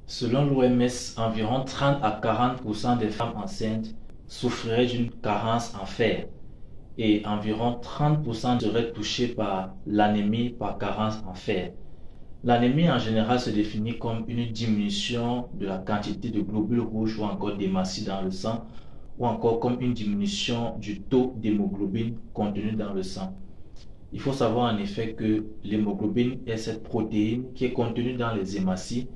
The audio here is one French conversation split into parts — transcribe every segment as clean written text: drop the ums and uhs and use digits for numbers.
Selon l'OMS, environ 30 à 40% des femmes enceintes souffriraient d'une carence en fer et environ 30% seraient touchées par l'anémie par carence en fer. L'anémie en général se définit comme une diminution de la quantité de globules rouges ou encore d'hématies dans le sang ou encore comme une diminution du taux d'hémoglobine contenu dans le sang. Il faut savoir en effet que l'hémoglobine est cette protéine qui est contenue dans les hématies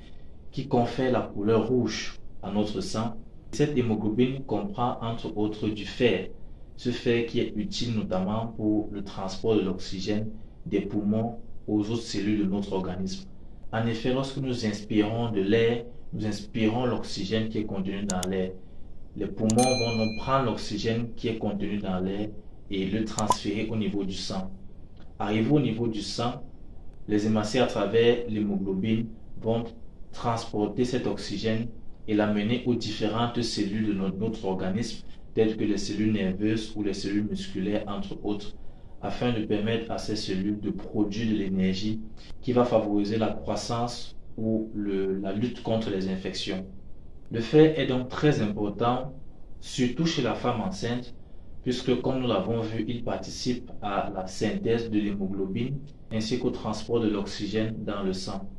qui confère la couleur rouge à notre sang. Cette hémoglobine comprend entre autres du fer, ce fer qui est utile notamment pour le transport de l'oxygène des poumons aux autres cellules de notre organisme. En effet, lorsque nous inspirons de l'air, nous inspirons l'oxygène qui est contenu dans l'air. Les poumons vont donc prendre l'oxygène qui est contenu dans l'air et le transférer au niveau du sang. Arrivé au niveau du sang, les hématies à travers l'hémoglobine vont transporter cet oxygène et l'amener aux différentes cellules de notre organisme, telles que les cellules nerveuses ou les cellules musculaires, entre autres, afin de permettre à ces cellules de produire de l'énergie qui va favoriser la croissance ou la lutte contre les infections. Le fer est donc très important, surtout chez la femme enceinte, puisque comme nous l'avons vu, il participe à la synthèse de l'hémoglobine ainsi qu'au transport de l'oxygène dans le sang.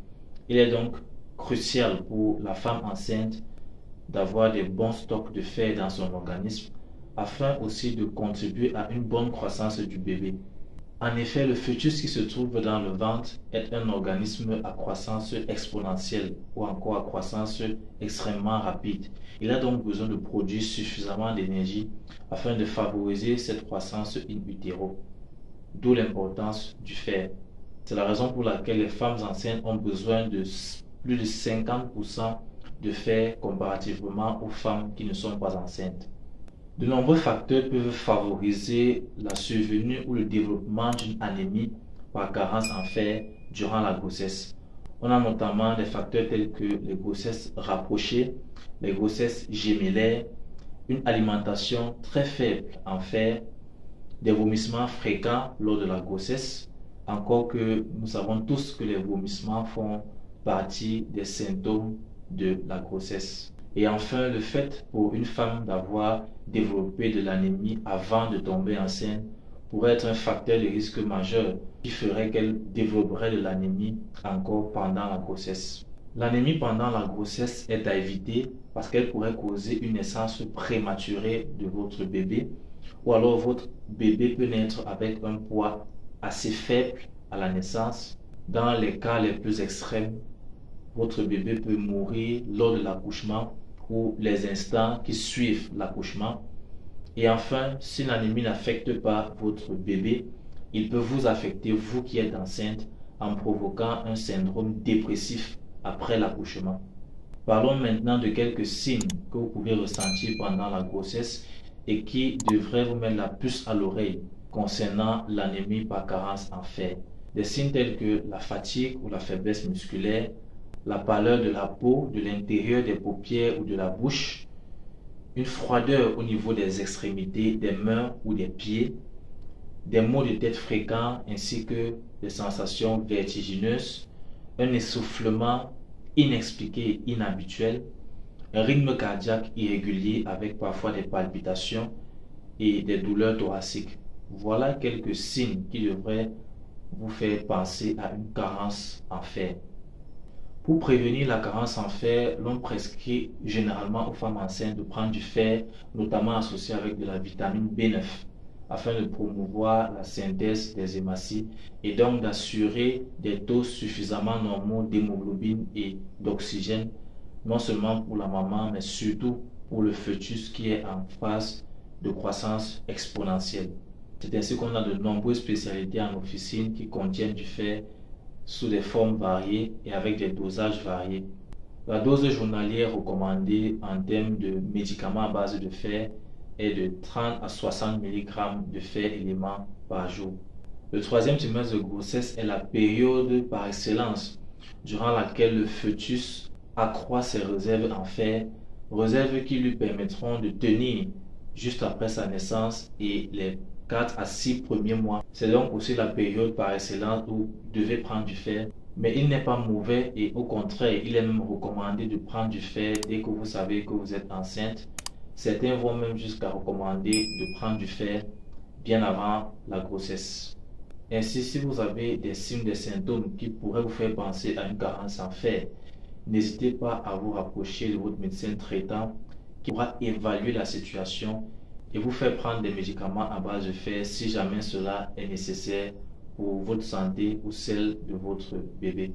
Il est donc crucial pour la femme enceinte d'avoir des bons stocks de fer dans son organisme afin aussi de contribuer à une bonne croissance du bébé. En effet, le fœtus qui se trouve dans le ventre est un organisme à croissance exponentielle ou encore à croissance extrêmement rapide. Il a donc besoin de produire suffisamment d'énergie afin de favoriser cette croissance in utero, d'où l'importance du fer. C'est la raison pour laquelle les femmes enceintes ont besoin de plus de 50% de fer comparativement aux femmes qui ne sont pas enceintes. De nombreux facteurs peuvent favoriser la survenue ou le développement d'une anémie par carence en fer durant la grossesse. On a notamment des facteurs tels que les grossesses rapprochées, les grossesses gémellaires, une alimentation très faible en fer, des vomissements fréquents lors de la grossesse, encore que nous savons tous que les vomissements font partie des symptômes de la grossesse. Et enfin, le fait pour une femme d'avoir développé de l'anémie avant de tomber enceinte pourrait être un facteur de risque majeur qui ferait qu'elle développerait de l'anémie encore pendant la grossesse. L'anémie pendant la grossesse est à éviter parce qu'elle pourrait causer une naissance prématurée de votre bébé ou alors votre bébé peut naître avec un poids assez faible à la naissance. Dans les cas les plus extrêmes, votre bébé peut mourir lors de l'accouchement ou les instants qui suivent l'accouchement. Et enfin, si l'anémie n'affecte pas votre bébé, il peut vous affecter, vous qui êtes enceinte, en provoquant un syndrome dépressif après l'accouchement. Parlons maintenant de quelques signes que vous pouvez ressentir pendant la grossesse et qui devraient vous mettre la puce à l'oreille concernant l'anémie par carence en fer. Des signes tels que la fatigue ou la faiblesse musculaire, la pâleur de la peau, de l'intérieur des paupières ou de la bouche, une froideur au niveau des extrémités, des mains ou des pieds, des maux de tête fréquents ainsi que des sensations vertigineuses, un essoufflement inexpliqué et inhabituel, un rythme cardiaque irrégulier avec parfois des palpitations et des douleurs thoraciques. Voilà quelques signes qui devraient vous faire penser à une carence en fer. Pour prévenir la carence en fer, l'on prescrit généralement aux femmes enceintes de prendre du fer, notamment associé avec de la vitamine B9, afin de promouvoir la synthèse des hématies et donc d'assurer des taux suffisamment normaux d'hémoglobine et d'oxygène, non seulement pour la maman, mais surtout pour le fœtus qui est en phase de croissance exponentielle. C'est ainsi qu'on a de nombreuses spécialités en officine qui contiennent du fer sous des formes variées et avec des dosages variés. La dose journalière recommandée en termes de médicaments à base de fer est de 30 à 60 mg de fer élément par jour. Le troisième trimestre de grossesse est la période par excellence durant laquelle le fœtus accroît ses réserves en fer, réserves qui lui permettront de tenir juste après sa naissance et les 4 à 6 premiers mois. C'est donc aussi la période par excellence où vous devez prendre du fer Mais il n'est pas mauvais et au contraire, il est même recommandé de prendre du fer dès que vous savez que vous êtes enceinte. Certains vont même jusqu'à recommander de prendre du fer bien avant la grossesse. Ainsi, si vous avez des signes, des symptômes qui pourraient vous faire penser à une carence en fer, n'hésitez pas à vous rapprocher de votre médecin traitant qui pourra évaluer la situation et vous faire prendre des médicaments à base de fer si jamais cela est nécessaire pour votre santé ou celle de votre bébé.